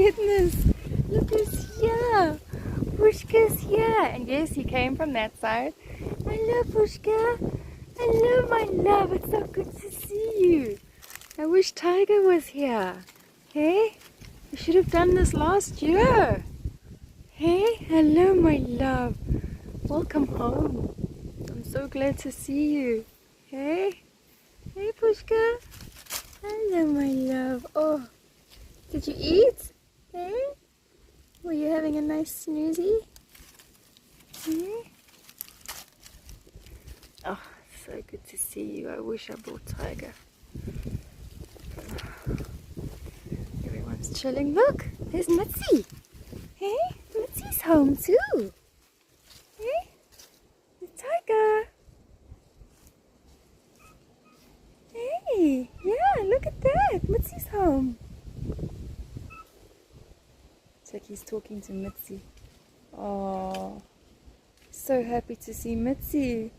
goodness. Look who's here. Pushka's here. And yes, he came from that side. Hello, Pushka. Hello, my love. It's so good to see you. I wish Tiger was here. Hey? We should have done this last year. Hey? Hello, my love. Welcome home. I'm so glad to see you. Hey? Hey, Pushka. Hello, my love. Oh, did you eat? Hey? Were you having a nice snoozy? Hey? Oh, so good to see you. I wish I brought Tiger. Everyone's chilling. Look, there's Mitzi. Hey, Mitzi's home too. Hey, the Tiger. Hey, yeah, look at that. Mitzi's home. Jackie's talking to Mitzi. Oh, so happy to see Mitzi.